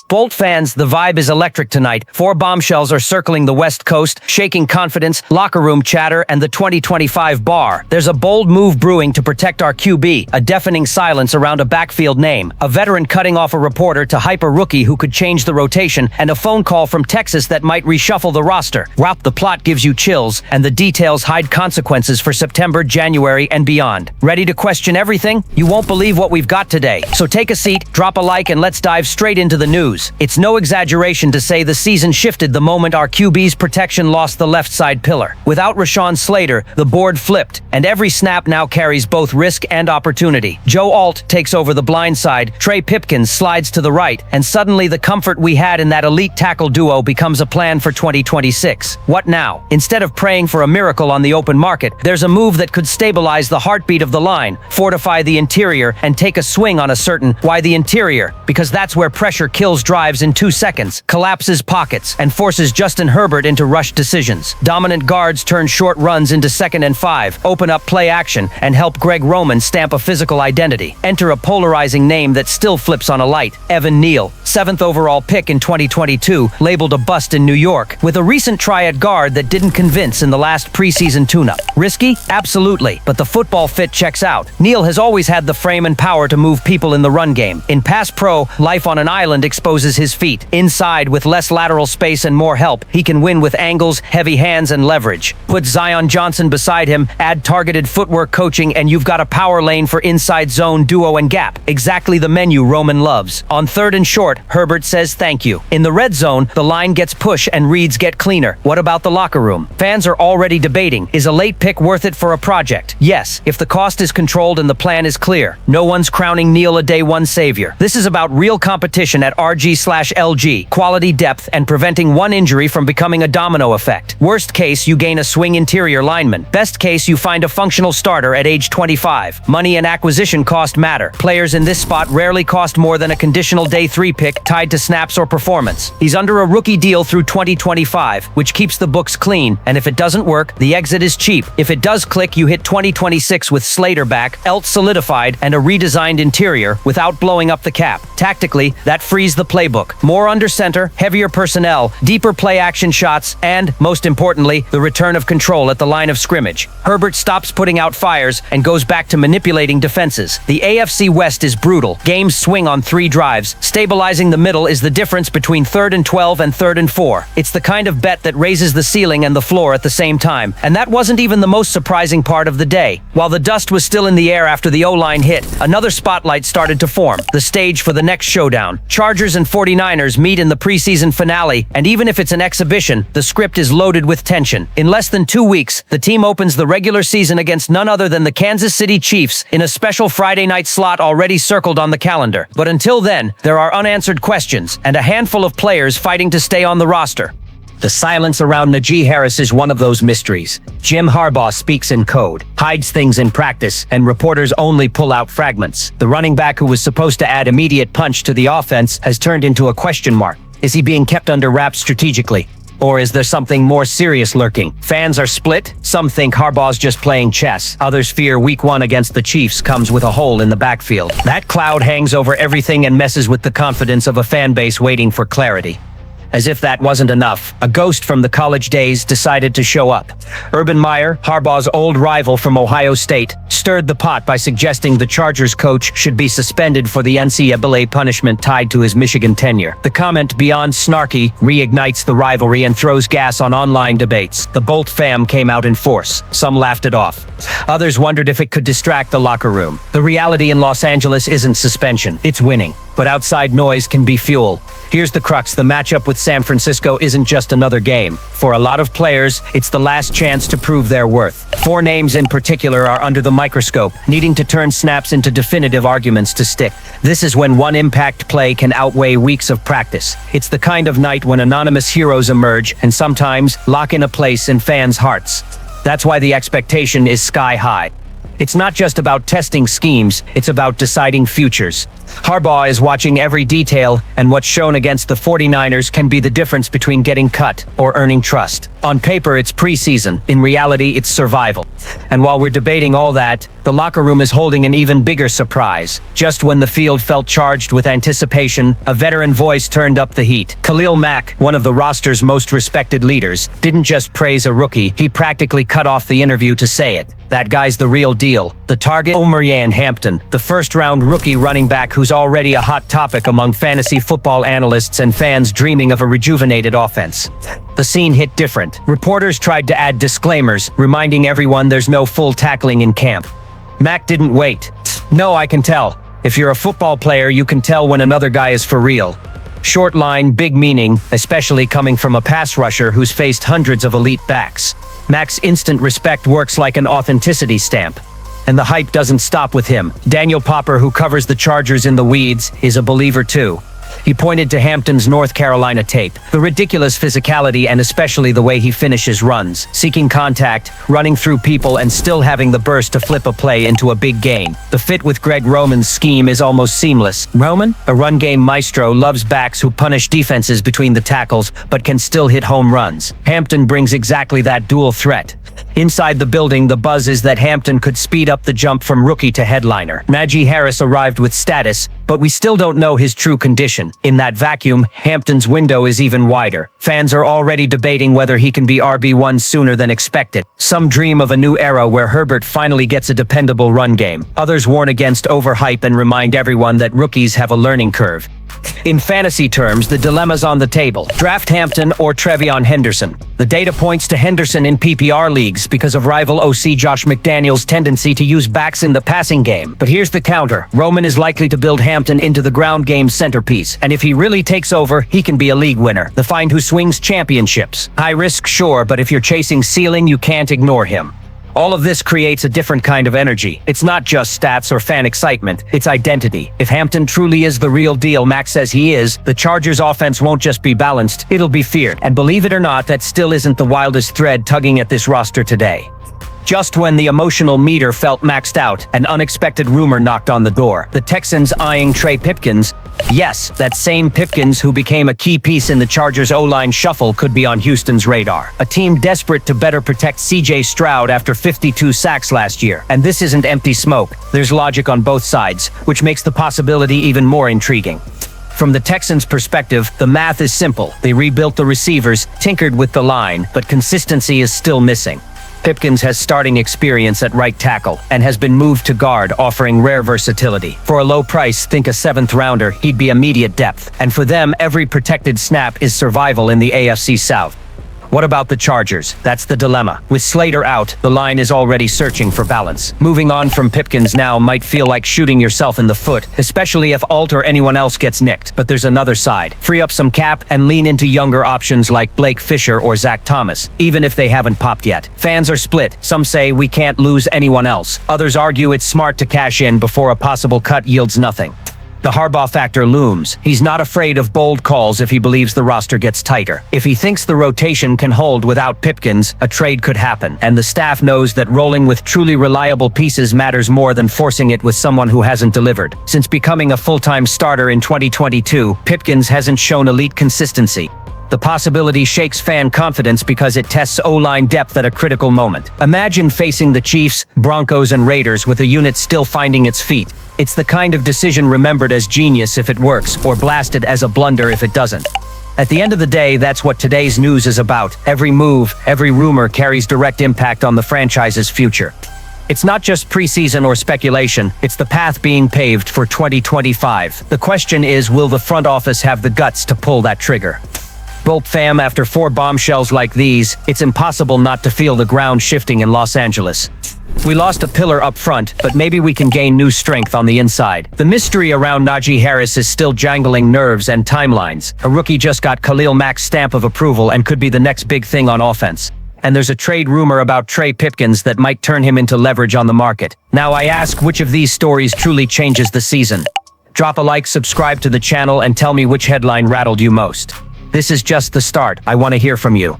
Bolt fans, the vibe is electric tonight. 4 bombshells are circling the West Coast, shaking confidence, locker room chatter, and the 2025 bar. There's a bold move brewing to protect our QB, a deafening silence around a backfield name, a veteran cutting off a reporter to hype a rookie who could change the rotation, and a phone call from Texas that might reshuffle the roster. Wow, the plot gives you chills, and the details hide consequences for September, January, and beyond. Ready to question everything? You won't believe what we've got today. So take a seat, drop a like, and let's dive straight into the news. It's no exaggeration to say the season shifted the moment our QB's protection lost the left side pillar. Without Rashawn Slater, the board flipped, and every snap now carries both risk and opportunity. Joe Alt takes over the blind side, Trey Pipkins slides to the right, and suddenly the comfort we had in that elite tackle duo becomes a plan for 2026. What now? Instead of praying for a miracle on the open market, there's a move that could stabilize the heartbeat of the line, fortify the interior, and take a swing on a certain why the interior, because that's where pressure kills drives in 2 seconds, collapses pockets, and forces Justin Herbert into rushed decisions. Dominant guards turn short runs into 2nd and 5, open up play action, and help Greg Roman stamp a physical identity. Enter a polarizing name that still flips on a light, Evan Neal, 7th overall pick in 2022, labeled a bust in New York, with a recent try at guard that didn't convince in the last preseason tune-up. Risky? Absolutely, but the football fit checks out. Neal has always had the frame and power to move people in the run game. In pass pro, life on an island exposes his feet. Inside, with less lateral space and more help, he can win with angles, heavy hands, and leverage. Put Zion Johnson beside him, add targeted footwork coaching, and you've got a power lane for inside zone, duo, and gap. Exactly the menu Roman loves. On 3rd and short, Herbert says thank you. In the red zone, the line gets push and reads get cleaner. What about the locker room? Fans are already debating, is a late pick worth it for a project? Yes, if the cost is controlled and the plan is clear. No one's crowning Neal a day one savior. This is about real competition at RG/LG, quality depth, and preventing one injury from becoming a domino effect. Worst case, you gain a swing interior lineman. Best case, you find a functional starter at age 25. Money and acquisition cost matter. Players in this spot rarely cost more than a conditional day 3 pick tied to snaps or performance. He's under a rookie deal through 2025, which keeps the books clean, and if it doesn't work, the exit is cheap. If it does click, you hit 2026 with Slater back, Elt solidified, and a redesigned interior without blowing up the cap. Tactically, that frees the playbook. More under center, heavier personnel, deeper play action shots, and, most importantly, the return of control at the line of scrimmage. Herbert stops putting out fires and goes back to manipulating defenses. The AFC West is brutal. Games swing on 3 drives. Stabilizing the middle is the difference between 3rd and 12 and 3rd and 4. It's the kind of bet that raises the ceiling and the floor at the same time. And that wasn't even the most surprising part of the day. While the dust was still in the air after the O-line hit, another spotlight started to form, the stage for the next showdown. Chargers and 49ers meet in the preseason finale, and even if it's an exhibition, the script is loaded with tension. In less than 2 weeks, the team opens the regular season against none other than the Kansas City Chiefs in a special Friday night slot already circled on the calendar. But until then, there are unanswered questions and a handful of players fighting to stay on the roster. The silence around Najee Harris is one of those mysteries. Jim Harbaugh speaks in code, hides things in practice, and reporters only pull out fragments. The running back who was supposed to add immediate punch to the offense has turned into a question mark. Is he being kept under wraps strategically? Or is there something more serious lurking? Fans are split. Some think Harbaugh's just playing chess. Others fear Week 1 against the Chiefs comes with a hole in the backfield. That cloud hangs over everything and messes with the confidence of a fan base waiting for clarity. As if that wasn't enough, a ghost from the college days decided to show up. Urban Meyer, Harbaugh's old rival from Ohio State, stirred the pot by suggesting the Chargers coach should be suspended for the NCAA punishment tied to his Michigan tenure. The comment, beyond snarky, reignites the rivalry and throws gas on online debates. The Bolt fam came out in force. Some laughed it off. Others wondered if it could distract the locker room. The reality in Los Angeles isn't suspension, it's winning. But outside noise can be fuel. Here's the crux: the matchup with San Francisco isn't just another game. For a lot of players, it's the last chance to prove their worth. 4 names in particular are under the microscope, needing to turn snaps into definitive arguments to stick. This is when one impact play can outweigh weeks of practice. It's the kind of night when anonymous heroes emerge and sometimes lock in a place in fans' hearts. That's why the expectation is sky high. It's not just about testing schemes, it's about deciding futures. Harbaugh is watching every detail, and what's shown against the 49ers can be the difference between getting cut or earning trust. On paper, it's preseason. In reality, it's survival. And while we're debating all that, the locker room is holding an even bigger surprise. Just when the field felt charged with anticipation, a veteran voice turned up the heat. Khalil Mack, one of the roster's most respected leaders, didn't just praise a rookie, he practically cut off the interview to say it. That guy's the real deal. The target, Hampton, the first-round rookie running back who's already a hot topic among fantasy football analysts and fans dreaming of a rejuvenated offense. The scene hit different. Reporters tried to add disclaimers, reminding everyone there's no full tackling in camp. Mack didn't wait. No, I can tell. If you're a football player, you can tell when another guy is for real. Short line, big meaning, especially coming from a pass rusher who's faced hundreds of elite backs. Mack's instant respect works like an authenticity stamp. And the hype doesn't stop with him. Daniel Popper, who covers the Chargers in the weeds, is a believer too. He pointed to Hampton's North Carolina tape, the ridiculous physicality and especially the way he finishes runs, seeking contact, running through people and still having the burst to flip a play into a big gain. The fit with Greg Roman's scheme is almost seamless. Roman, a run game maestro, loves backs who punish defenses between the tackles but can still hit home runs. Hampton brings exactly that dual threat. Inside the building, the buzz is that Hampton could speed up the jump from rookie to headliner. Najee Harris arrived with status, but we still don't know his true condition. In that vacuum, Hampton's window is even wider. Fans are already debating whether he can be RB1 sooner than expected. Some dream of a new era where Herbert finally gets a dependable run game. Others warn against overhype and remind everyone that rookies have a learning curve. In fantasy terms, the dilemma's on the table. Draft Hampton or Trevion Henderson. The data points to Henderson in PPR leagues because of rival OC Josh McDaniels' tendency to use backs in the passing game. But here's the counter. Roman is likely to build Hampton into the ground game centerpiece, and if he really takes over, he can be a league winner. The find who swings championships. High risk, sure, but if you're chasing ceiling, you can't ignore him. All of this creates a different kind of energy. It's not just stats or fan excitement, it's identity. If Hampton truly is the real deal Max says he is, the Chargers' offense won't just be balanced, it'll be feared. And believe it or not, that still isn't the wildest thread tugging at this roster today. Just when the emotional meter felt maxed out, an unexpected rumor knocked on the door. The Texans eyeing Trey Pipkins. Yes, that same Pipkins who became a key piece in the Chargers' O-line shuffle could be on Houston's radar. A team desperate to better protect C.J. Stroud after 52 sacks last year. And this isn't empty smoke. There's logic on both sides, which makes the possibility even more intriguing. From the Texans' perspective, the math is simple. They rebuilt the receivers, tinkered with the line, but consistency is still missing. Pipkins has starting experience at right tackle and has been moved to guard, offering rare versatility. For a low price, think a 7th rounder, he'd be immediate depth. And for them, every protected snap is survival in the AFC South. What about the Chargers? That's the dilemma. With Slater out, the line is already searching for balance. Moving on from Pipkins now might feel like shooting yourself in the foot, especially if Alt or anyone else gets nicked. But there's another side. Free up some cap and lean into younger options like Blake Fisher or Zach Thomas, even if they haven't popped yet. Fans are split. Some say we can't lose anyone else. Others argue it's smart to cash in before a possible cut yields nothing. The Harbaugh factor looms. He's not afraid of bold calls if he believes the roster gets tighter. If he thinks the rotation can hold without Pipkins, a trade could happen. And the staff knows that rolling with truly reliable pieces matters more than forcing it with someone who hasn't delivered. Since becoming a full-time starter in 2022, Pipkins hasn't shown elite consistency. The possibility shakes fan confidence because it tests O-line depth at a critical moment. Imagine facing the Chiefs, Broncos, and Raiders with a unit still finding its feet. It's the kind of decision remembered as genius if it works, or blasted as a blunder if it doesn't. At the end of the day, that's what today's news is about. Every move, every rumor carries direct impact on the franchise's future. It's not just preseason or speculation, it's the path being paved for 2025. The question is, will the front office have the guts to pull that trigger? Bulp fam, after 4 bombshells like these, it's impossible not to feel the ground shifting in Los Angeles. We lost a pillar up front, but maybe we can gain new strength on the inside. The mystery around Najee Harris is still jangling nerves and timelines. A rookie just got Khalil Mack's stamp of approval and could be the next big thing on offense. And there's a trade rumor about Trey Pipkins that might turn him into leverage on the market. Now I ask, which of these stories truly changes the season? Drop a like, subscribe to the channel, and tell me which headline rattled you most. This is just the start. I want to hear from you.